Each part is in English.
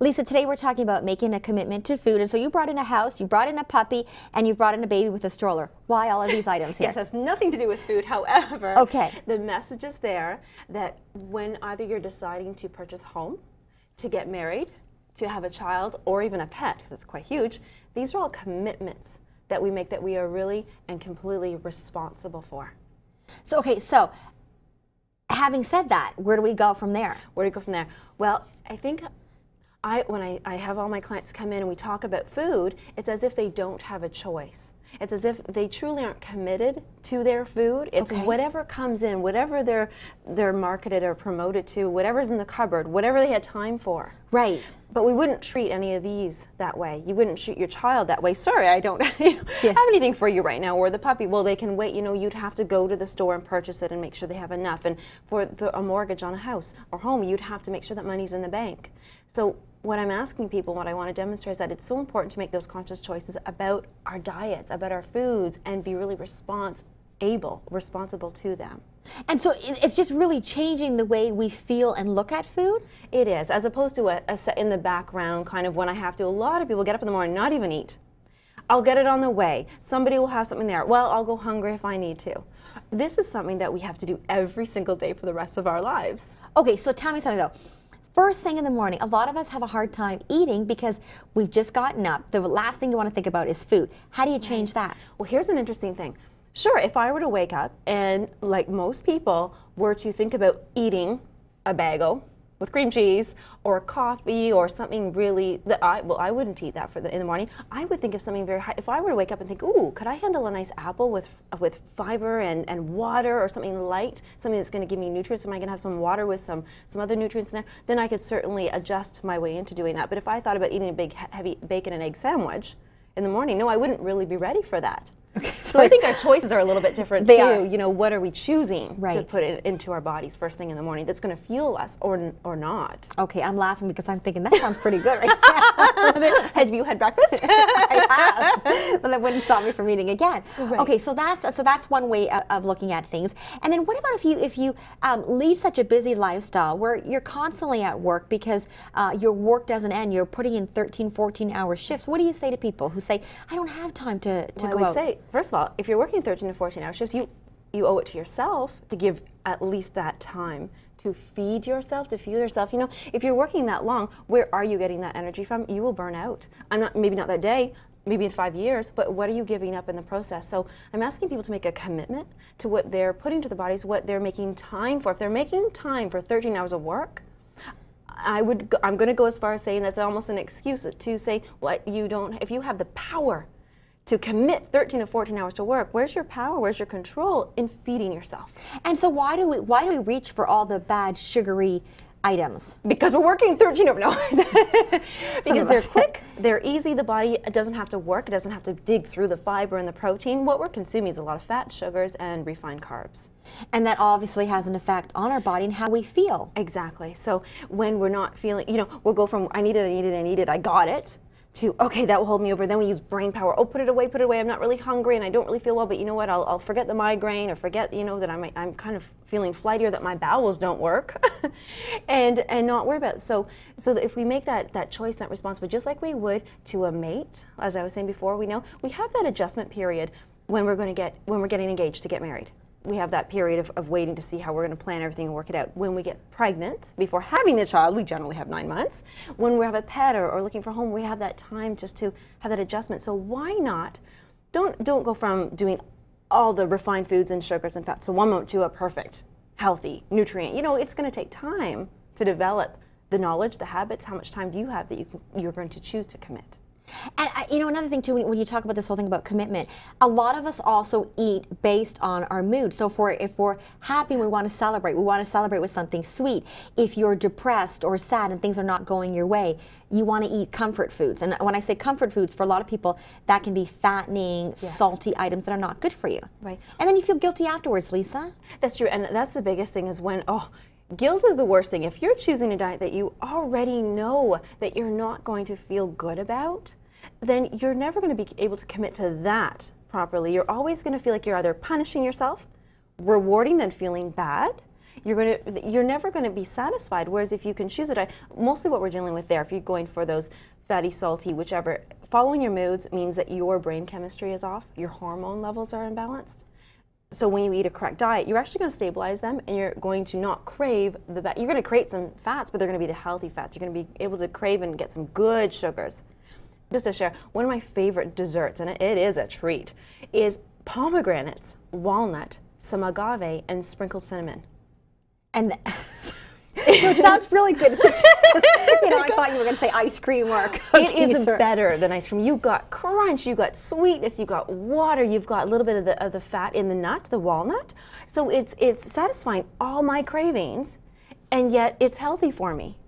Lisa, today we're talking about making a commitment to food. And so you brought in a house, you brought in a puppy, and you brought in a baby with a stroller. Why all of these items here? Yes, it has nothing to do with food. However, okay, the message is there that when either you're deciding to purchase a home, to get married, to have a child, or even a pet, because it's quite huge, these are all commitments that we make that we are really and completely responsible for. So, okay, so having said that, where do we go from there? Where do we go from there? Well, I think when I have all my clients come in and we talk about food, it's as if they don't have a choice. It's as if they truly aren't committed to their food. It's whatever comes in, whatever they're marketed or promoted to, whatever's in the cupboard, whatever they had time for. Right. But we wouldn't treat any of these that way. You wouldn't treat your child that way. Sorry, I don't have anything for you right now. Or the puppy, well, they can wait. You know, you'd have to go to the store and purchase it and make sure they have enough. And for a mortgage on a house or home, you'd have to make sure that money's in the bank. So what I'm asking people, what I want to demonstrate is that it's so important to make those conscious choices about our diets, about our foods, and be really responsible to them. And so it's just really changing the way we feel and look at food? It is, as opposed to a set in the background, kind of when I have to. A lot of people get up in the morning, not even eat. I'll get it on the way. Somebody will have something there. Well, I'll go hungry if I need to. This is something that we have to do every single day for the rest of our lives. Okay, so tell me something though. First thing in the morning, a lot of us have a hard time eating because we've just gotten up. The last thing you want to think about is food. How do you change that? Well, here's an interesting thing. Sure, if I were to wake up and, like most people, were to think about eating a bagel with cream cheese or coffee or something really that I wouldn't eat that in the morning. I would think of something very high. If I were to wake up and think, ooh, could I handle a nice apple with fiber and water or something light, something that's going to give me nutrients? Am I going to have some water with some other nutrients in there? Then I could certainly adjust my way into doing that. But if I thought about eating a big heavy bacon and egg sandwich in the morning, no, I wouldn't really be ready for that. Okay, so I think our choices are a little bit different too. You know, what are we choosing to put into our bodies first thing in the morning that's going to fuel us or not? Okay, I'm laughing because I'm thinking that sounds pretty good right Have you had breakfast? I have. But that wouldn't stop me from eating again. Right. Okay, so that's one way of looking at things. And then what about if you lead such a busy lifestyle where you're constantly at work because your work doesn't end, you're putting in 13, 14-hour shifts. What do you say to people who say, I don't have time to go out? First of all, if you're working 13 to 14-hour shifts, you owe it to yourself to give at least that time to feed yourself, to fuel yourself. You know, if you're working that long, where are you getting that energy from? You will burn out. Maybe not that day, maybe in 5 years, but what are you giving up in the process? So I'm asking people to make a commitment to what they're putting to the bodies, what they're making time for. If they're making time for 13 hours of work, I'm going to go as far as saying that's almost an excuse to say, well, if you have the power to commit 13 to 14 hours to work, where's your power, where's your control in feeding yourself? And so why do we reach for all the bad sugary items? Because we're working 13 over hours. Because they're quick, they're easy, the body doesn't have to work, it doesn't have to dig through the fiber and the protein. What we're consuming is a lot of fat, sugars, and refined carbs. And that obviously has an effect on our body and how we feel. Exactly. So when we're not feeling, you know, we'll go from I need it, I got it, to, okay, that will hold me over. Then we use brain power. Oh, put it away, I'm not really hungry and I don't really feel well, but you know what, I'll forget the migraine or forget, you know, that I'm kind of feeling flighty or that my bowels don't work and not worry about it. So that if we make that choice, that responsibility, just like we would to a mate, as I was saying before, we have that adjustment period when we're getting engaged to get married. We have that period of waiting to see how we're going to plan everything and work it out. When we get pregnant, before having the child, we generally have 9 months. When we have a pet or looking for a home, we have that time just to have that adjustment. So why not? Don't go from doing all the refined foods and sugars and fats, so one moment to a perfect, healthy, nutrient. You know, it's going to take time to develop the knowledge, the habits. How much time do you have that you're going to choose to commit? And you know, another thing too, when you talk about this whole thing about commitment, a lot of us also eat based on our mood. So if we're happy, we want to celebrate with something sweet. If you're depressed or sad and things are not going your way, you want to eat comfort foods. And when I say comfort foods, for a lot of people, that can be fattening, salty items that are not good for you. Right. And then you feel guilty afterwards, Lisa. That's true, and that's the biggest thing is when, guilt is the worst thing. If you're choosing a diet that you already know that you're not going to feel good about, then you're never going to be able to commit to that properly. You're always going to feel like you're either punishing yourself, rewarding, then feeling bad. you're never going to be satisfied. Whereas if you can choose a diet, mostly what we're dealing with there, if you're going for those fatty, salty, whichever, following your moods means that your brain chemistry is off, your hormone levels are imbalanced. So when you eat a correct diet, you're actually going to stabilize them, and you're going to not crave the bad. You're going to create some fats, but they're going to be the healthy fats. You're going to be able to crave and get some good sugars. Just to share, one of my favorite desserts, and it is a treat, is pomegranates, walnut, some agave, and sprinkled cinnamon. And it sounds really good. It's just, I thought you were going to say ice cream or cookies. It is better than ice cream. You've got crunch, you've got sweetness, you've got water, you've got a little bit of the fat in the nut, the walnut. So it's satisfying all my cravings, and yet it's healthy for me.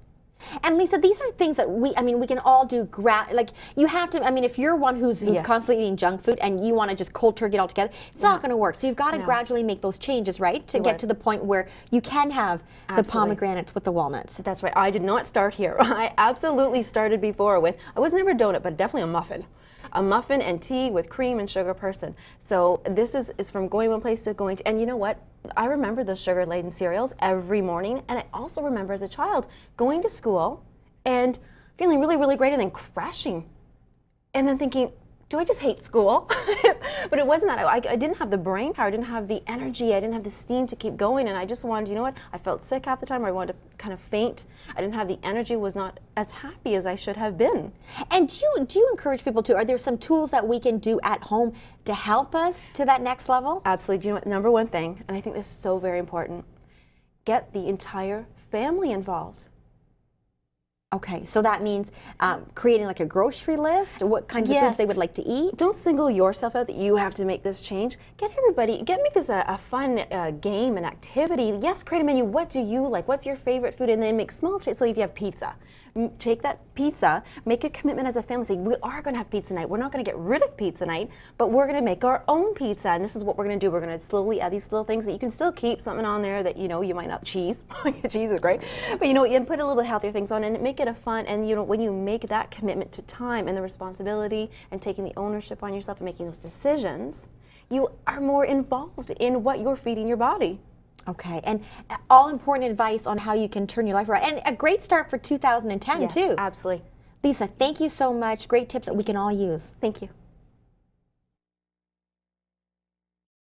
And Lisa, these are things that we can all do. Like you have to. If you're one who's constantly eating junk food and you want to just cold turkey it all together, it's not going to work. So you've got to gradually make those changes, right, to get to the point where you can have the pomegranates with the walnuts. That's right. I did not start here. I absolutely started before with. I was never a donut, but definitely a muffin. A muffin and tea with cream and sugar person. So this is from going one place to going to, and you know what? I remember those sugar-laden cereals every morning, and I also remember as a child going to school and feeling really, really great and then crashing and then thinking, do I just hate school? But it wasn't that. I didn't have the brain power, I didn't have the energy, I didn't have the steam to keep going, and I just wanted, you know what, I felt sick half the time, or I wanted to kind of faint. I didn't have the energy, was not as happy as I should have been. And do you encourage people to, are there some tools that we can do at home to help us to that next level? Absolutely. Do you know what, number one thing, and I think this is so very important, get the entire family involved. Okay, so that means creating like a grocery list, what kinds of foods they would like to eat. Don't single yourself out that you have to make this change. Get everybody, make this a fun game, an activity. Yes, create a menu. What do you like? What's your favorite food? And then make small changes. So if you have pizza, take that pizza, make a commitment as a family. Say, we are going to have pizza night. We're not going to get rid of pizza night, but we're going to make our own pizza. And this is what we're going to do. We're going to slowly add these little things that you can still keep something on there that, you might not, cheese. Cheese is great. But, you put a little bit healthier things on and make it a fun. And, when you make that commitment to time and the responsibility and taking the ownership on yourself and making those decisions, you are more involved in what you're feeding your body. Okay, and all important advice on how you can turn your life around. And a great start for 2010, too. Absolutely. Lisa, thank you so much. Great tips that we can all use. Thank you.